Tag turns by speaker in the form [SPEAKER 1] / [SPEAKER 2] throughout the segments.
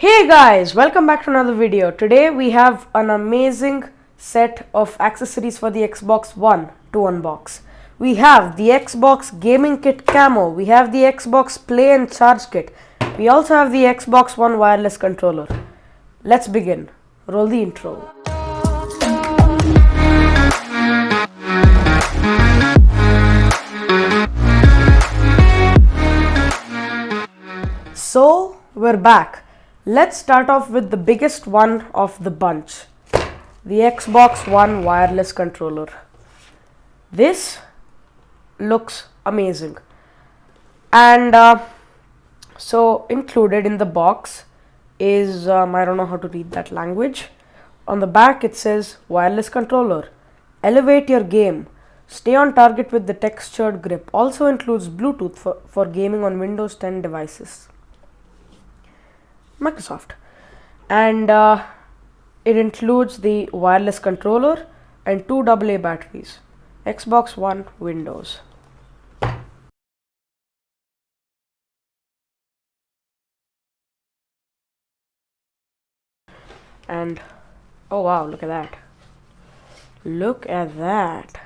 [SPEAKER 1] Hey guys, welcome back to another video. Today we have an amazing set of accessories for the Xbox One to unbox. We have the Xbox Gaming Kit Camo, we have the Xbox Play and Charge Kit, we also have the Xbox One wireless controller. Let's begin. Roll the intro. So we're back. Let's start off with the biggest one of the bunch, the Xbox One wireless controller. This looks amazing, and so included in the box is I don't know how to read that language. On the back it says wireless controller, elevate your game, stay on target with the textured grip. Also includes Bluetooth for gaming on Windows 10 devices. Microsoft, and it includes the wireless controller and two AA batteries. Xbox One Windows. And oh wow, look at that. Look at that.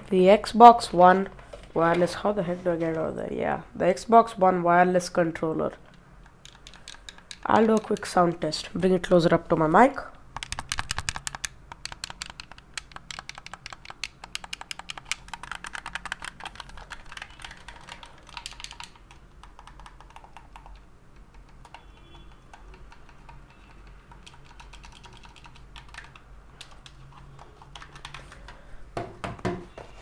[SPEAKER 1] The Xbox One wireless. How the heck do I get it out of there? Yeah, the Xbox One wireless controller. I'll do a quick sound test. Bring it closer up to my mic.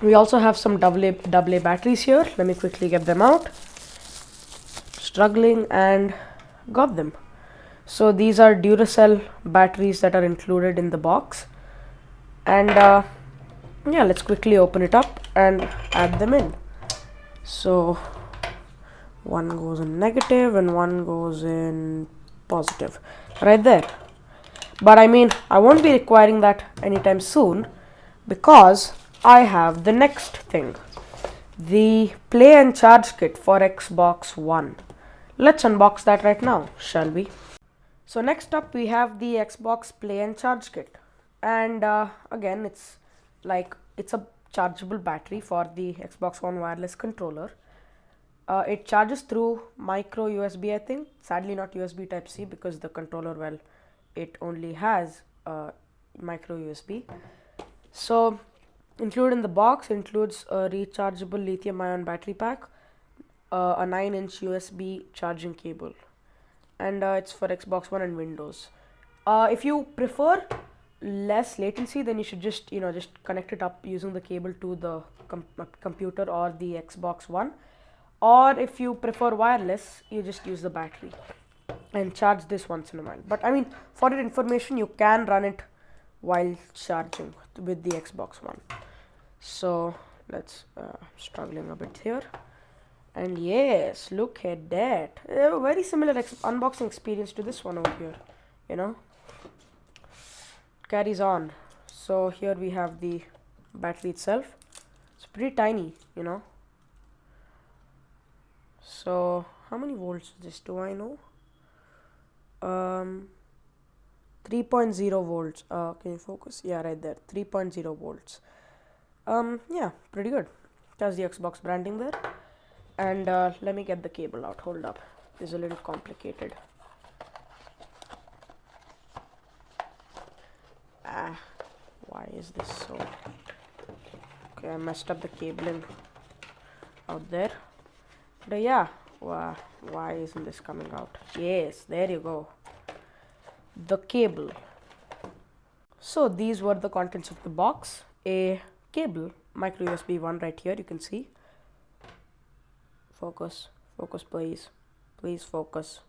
[SPEAKER 1] We also have some AA batteries here. Let me quickly get them out. Struggling and got them. So these are Duracell batteries that are included in the box, and yeah, let's quickly open it up and add them in. So one goes in negative and one goes in positive right there. But I mean, I won't be requiring that anytime soon because I have the next thing, the Play and Charge Kit for Xbox One. Let's unbox that right now, shall we? So next up we have the Xbox Play and Charge Kit, and again it's a chargeable battery for the Xbox One wireless controller. It charges through micro USB, I think. Sadly not USB type C because the controller, well, it only has micro USB. So included in the box includes a rechargeable lithium ion battery pack, a 9-inch USB charging cable, and it's for Xbox One and Windows. If you prefer less latency, then you should just connect it up using the cable to the computer or the Xbox One. Or if you prefer wireless, you just use the battery and charge this once in a while. But I mean, for your information, you can run it while charging with the Xbox One. So let's struggling a bit here. And yes, look at that. A very similar unboxing experience to this one over here. Carries on. So here we have the battery itself. It's pretty tiny. So how many volts is this? Do I know? 3.0 volts. Can you focus? Yeah, right there. 3.0 volts. Yeah, pretty good. That's the Xbox branding there. And let me get the cable out. Hold up. This is a little complicated. Why is this so? Okay, I messed up the cabling out there. But yeah, why isn't this coming out? Yes, there you go. The cable. So these were the contents of the box. A cable, micro USB one right here, you can see. Focus please. Please focus.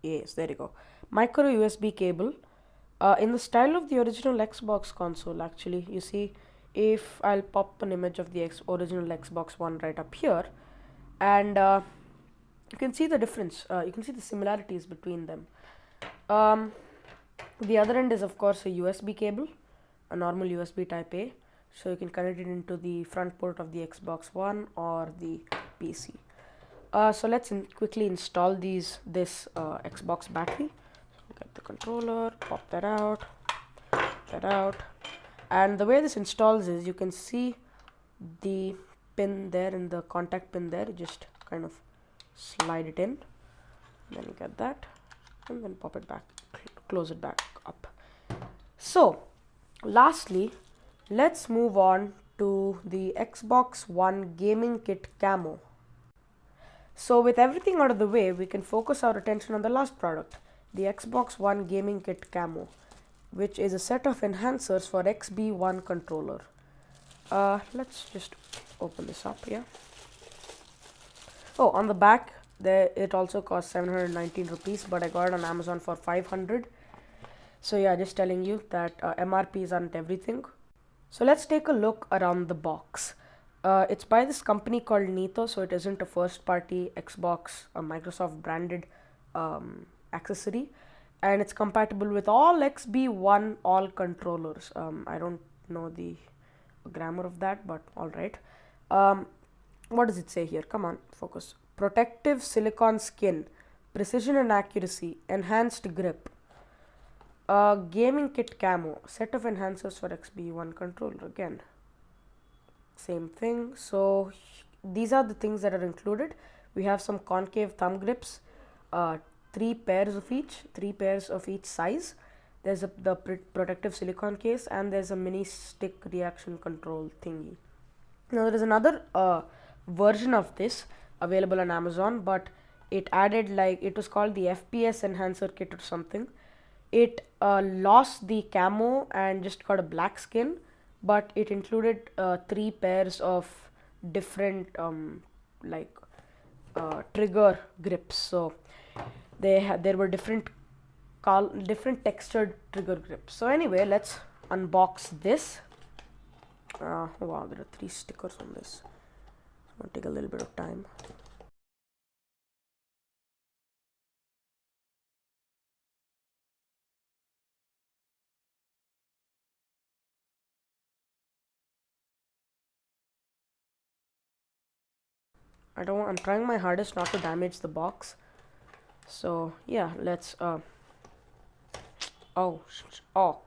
[SPEAKER 1] Yes, there you go. Micro USB cable. In the style of the original Xbox console, actually. You see, if I'll pop an image of the original Xbox One right up here, and you can see the difference. You can see the similarities between them. The other end is of course a USB cable, a normal USB type A, so you can connect it into the front port of the Xbox One or the PC. So let's quickly install this Xbox battery. So get the controller, pop that out, and the way this installs is you can see the pin there in the contact pin there. You just kind of slide it in, then you get that, and then pop it back, close it back up. So lastly, let's move on to the Xbox One gaming kit camo. So with everything out of the way, we can focus our attention on the last product, the Xbox One gaming kit camo, which is a set of enhancers for XB1 controller. Let's just open this up here. Oh, on the back there it also costs 719 rupees, but I got it on Amazon for 500. So yeah, just telling you that MRPs aren't everything. So let's take a look around the box. It's by this company called Neato, so it isn't a first party Xbox or Microsoft branded accessory, and it's compatible with all XB1 all controllers. I don't know the grammar of that, but alright. What does it say here? Come on, focus. Protective silicone skin, precision and accuracy, enhanced grip. Gaming kit camo, set of enhancers for XB1 controller. Again, same thing. So these are the things that are included. We have some concave thumb grips, three pairs of each size. There's the protective silicone case, and there's a mini stick reaction control thingy. Now there is another version of this available on Amazon, but it added, like, it was called the FPS enhancer kit or something. It lost the camo and just got a black skin, but it included three pairs of different trigger grips. So there were different textured trigger grips. So anyway, let's unbox this. Wow, there are 3 stickers on this. It's gonna take a little bit of time. I'm trying my hardest not to damage the box. So yeah, let's oh,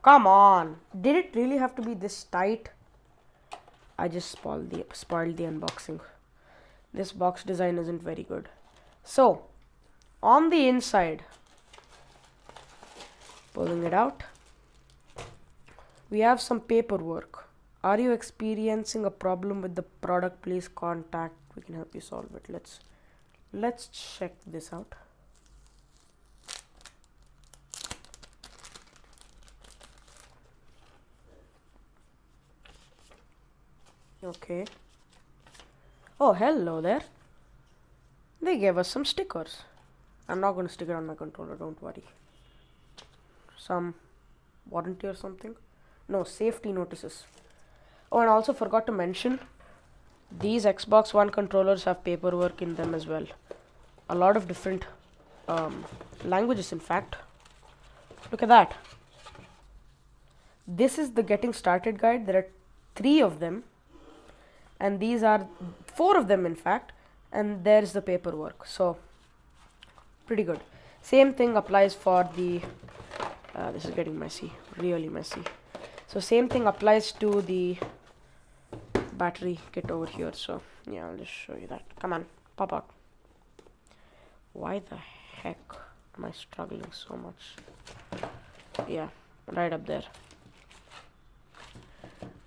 [SPEAKER 1] come on. Did it really have to be this tight? I just spoiled the unboxing. This box design isn't very good. So on the inside, pulling it out, we have some paperwork. Are you experiencing a problem with the product? Please contact. We can help you solve it. Let's check this out. Okay. Oh, hello there. They gave us some stickers. I'm not going to stick it on my controller, don't worry. Some warranty or something. No, safety notices. Oh, and I also forgot to mention, these Xbox One controllers have paperwork in them as well. A lot of different languages, in fact. Look at that. This is the getting started guide. There are 3 of them, and these are 4 of them, in fact, and there's the paperwork. So pretty good. Same thing applies for the this is getting messy, really messy. So same thing applies to the battery kit over here. So yeah, I'll just show you that. Come on, pop out. Why the heck am I struggling so much? Yeah, right up there.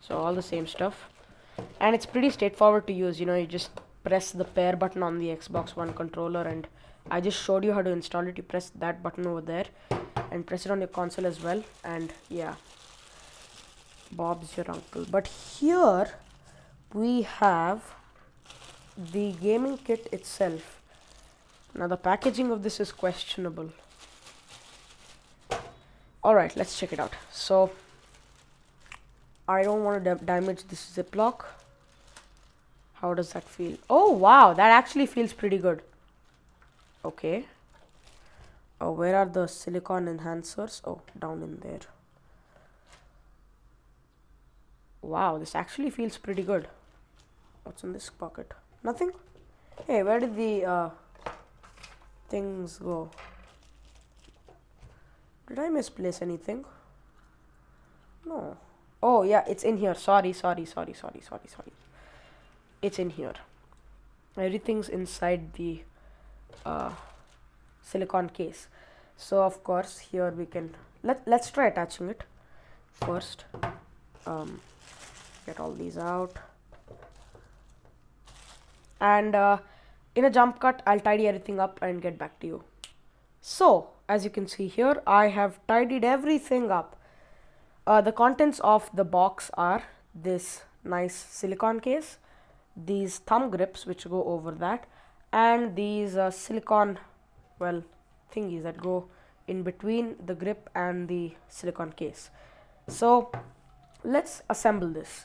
[SPEAKER 1] So all the same stuff, and it's pretty straightforward to use. You just press the pair button on the Xbox One controller, and I just showed you how to install it. You press that button over there and press it on your console as well, and yeah, Bob's your uncle. But here we have the gaming kit itself. Now the packaging of this is questionable. Alright, let's check it out. So I don't want to damage this Ziploc. How does that feel? Oh wow, that actually feels pretty good. Okay. Oh, where are the silicone enhancers? Oh, down in there. Wow, this actually feels pretty good. What's in this pocket? Nothing? Hey, where did the things go? Did I misplace anything? No. Oh yeah, it's in here. Sorry. It's in here. Everything's inside the uh, silicone case. So of course here we can let's try attaching it first. Get all these out, and in a jump cut I'll tidy everything up and get back to you. So as you can see here, I have tidied everything up. The contents of the box are this nice silicone case, these thumb grips which go over that, and these silicone thingies that go in between the grip and the silicone case. So let's assemble this.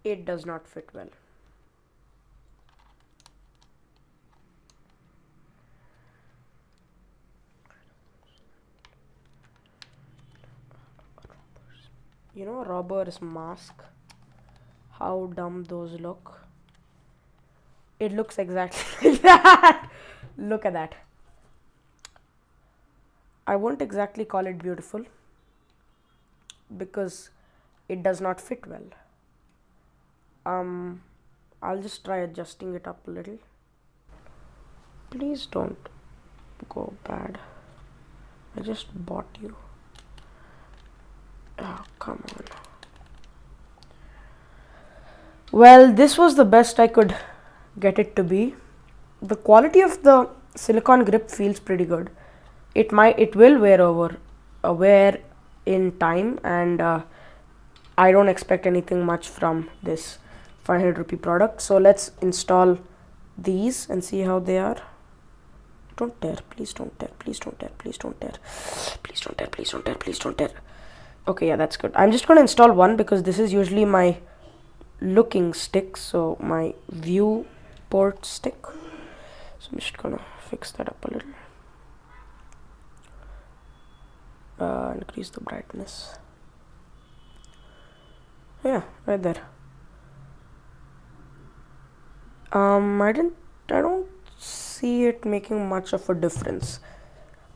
[SPEAKER 1] It does not fit well. You know, robber's mask, how dumb those look. It looks exactly like that. Look at that. I won't exactly call it beautiful because it does not fit well. I'll just try adjusting it up a little. Please don't go bad. I just bought you. Oh, come on. Well, this was the best I could get it to be. The quality of the silicone grip feels pretty good. It will wear in time, and I don't expect anything much from this 500 rupee product. So let's install these and see how they are. Don't tear, please don't tear, please don't tear, please don't tear, please don't tear, please don't tear, please don't tear. Okay, yeah, that's good. I'm just going to install one because this is usually my looking stick, so my viewport stick. So I'm just going to fix that up a little. Increase the brightness. Yeah, right there. I don't see it making much of a difference.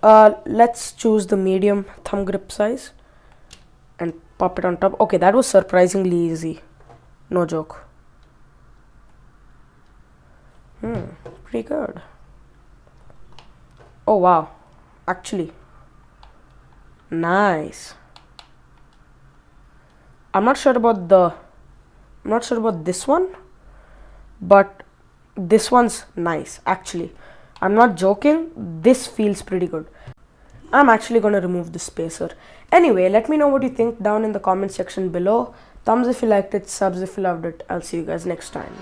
[SPEAKER 1] Let's choose the medium thumb grip size and pop it on top. Okay, that was surprisingly easy. No joke. Pretty good. Oh wow, actually nice. I'm not sure about this one, but this one's nice actually. I'm not joking, this feels pretty good. I'm actually going to remove the spacer. Anyway, let me know what you think down in the comment section below. Thumbs if you liked it, subs if you loved it. I'll see you guys next time.